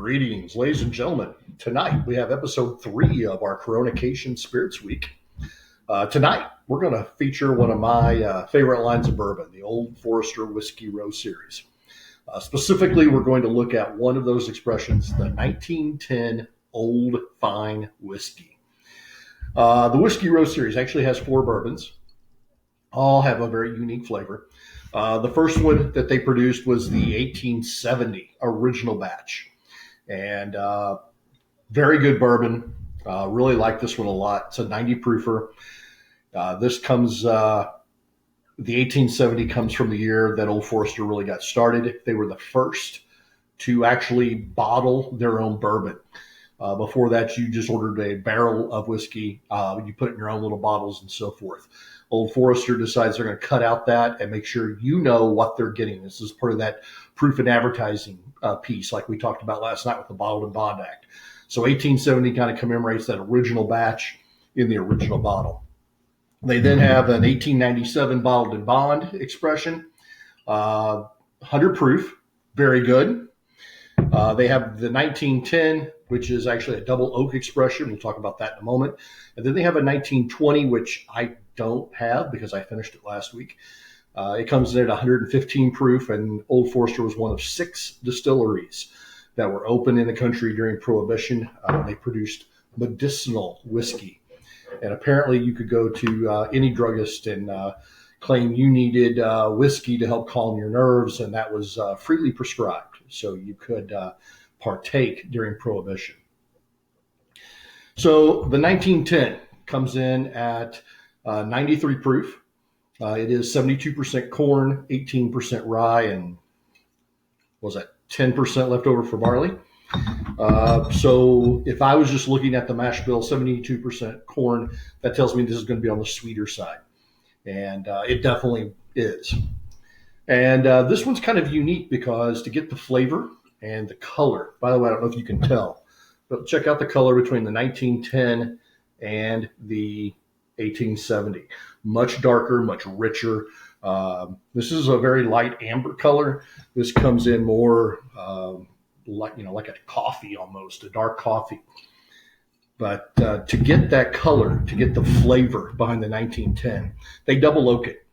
Greetings, ladies and gentlemen. Tonight we have episode 3 of our Coronacation Spirits Week. Tonight we're going to feature one of my favorite lines of bourbon, the Old Forester Whiskey Row Series. Specifically, we're going to look at one of those expressions, the 1910 Old Fine Whiskey. The Whiskey Row Series actually has 4 bourbons. All have a very unique flavor. The first one that they produced was the 1870 original batch. And very good bourbon. Really like this one a lot. It's a 90 proofer. This comes, the 1870 comes from the year that Old Forester really got started. They were the first to actually bottle their own bourbon. Before that, you just ordered a barrel of whiskey. You put it in your own little bottles and so forth. Old Forester decides they're going to cut out that and make sure you know what they're getting. This is part of that proof and advertising piece like we talked about last night with the Bottled and Bond Act. So 1870 kind of commemorates that original batch in the original bottle. They then have an 1897 Bottled and Bond expression, 100 proof, very good. They have the 1910, which is actually a double oak expression. We'll talk about that in a moment. And then they have a 1920, which I don't have because I finished it last week. It comes in at 115 proof, and Old Forester was one of 6 distilleries that were open in the country during Prohibition. They produced medicinal whiskey. And apparently you could go to any druggist and claim you needed whiskey to help calm your nerves, and that was freely prescribed. So you could partake during Prohibition. So the 1910 comes in at 93 proof. It is 72% corn, 18% rye, and what was that 10% left over for barley. So if I was just looking at the mash bill, 72% corn, that tells me this is going to be on the sweeter side. And it definitely is. And this one's kind of unique because to get the flavor and the color, by the way, I don't know if you can tell, but check out the color between the 1910 and the 1870. Much darker, much richer. This is a very light amber color. This comes in more like a coffee almost, a dark coffee. But to get that color, to get the flavor behind the 1910, they double oak it.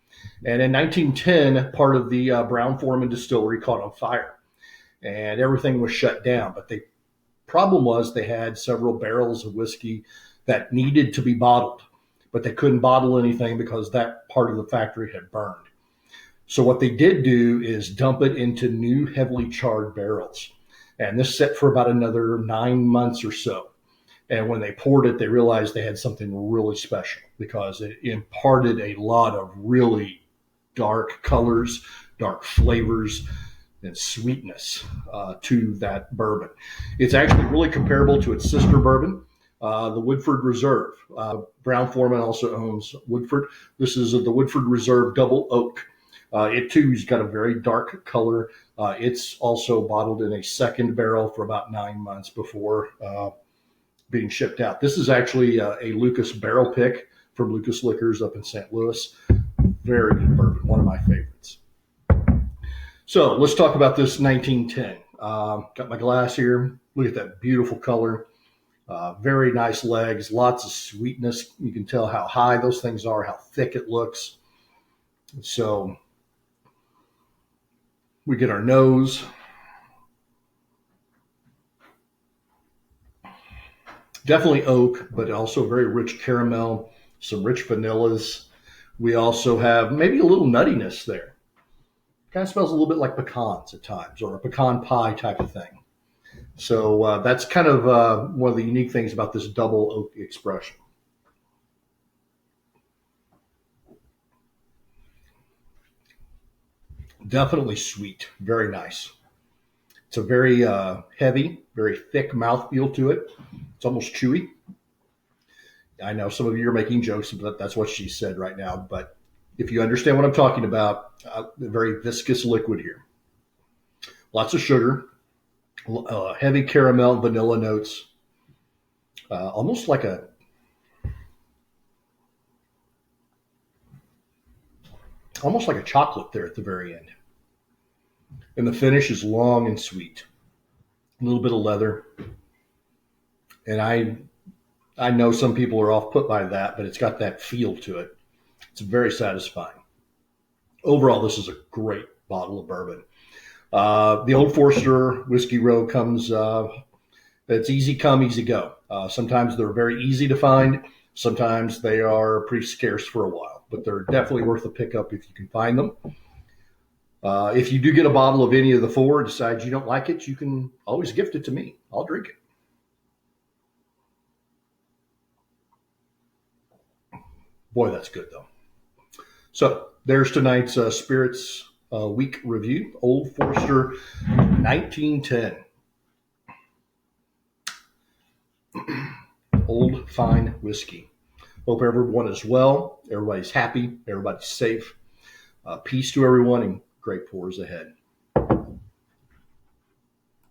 And in 1910, part of the Brown-Forman distillery caught on fire, and everything was shut down. But the problem was they had several barrels of whiskey that needed to be bottled, but they couldn't bottle anything because that part of the factory had burned. So what they did do is dump it into new heavily charred barrels. And this set for about another 9 months or so. And when they poured it, they realized they had something really special because it imparted a lot of really dark colors, dark flavors, and sweetness to that bourbon. It's actually really comparable to its sister bourbon, the Woodford Reserve. Brown-Forman also owns Woodford. This is the Woodford Reserve Double Oak. It too has got a very dark color. It's also bottled in a second barrel for about 9 months before being shipped out. This is actually a Lucas barrel pick from Lucas Liquors up in St. Louis. Very good bourbon, one of my favorites. So let's talk about this 1910. Got my glass here. Look at that beautiful color. Very nice legs, lots of sweetness. You can tell how high those things are, how thick it looks. So we get our nose. Definitely oak, but also very rich caramel, some rich vanillas. We also have maybe a little nuttiness there. Kind of smells a little bit like pecans at times, or a pecan pie type of thing. So that's kind of one of the unique things about this double oak expression. Definitely sweet, very nice. It's a very heavy, very thick mouthfeel to it. It's almost chewy. I know some of you are making jokes, but that's what she said right now. But if you understand what I'm talking about, a very viscous liquid here. Lots of sugar, heavy caramel, vanilla notes, almost like a chocolate there at the very end. And the finish is long and sweet. a little bit of leather. And I know some people are off put by that, but it's got that feel to it. It's very satisfying. Overall, this is a great bottle of bourbon. The Old Forester Whiskey Row comes, it's easy come, easy go. Sometimes they're very easy to find. Sometimes they are pretty scarce for a while, but they're definitely worth a pickup if you can find them. If you do get a bottle of any of the four, decide you don't like it, you can always gift it to me. I'll drink it. Boy, that's good though. So there's tonight's Spirits Week review. Old Forester 1910. Old fine whiskey. Hope everyone is well. Everybody's happy. Everybody's safe. Peace to everyone and great pours ahead.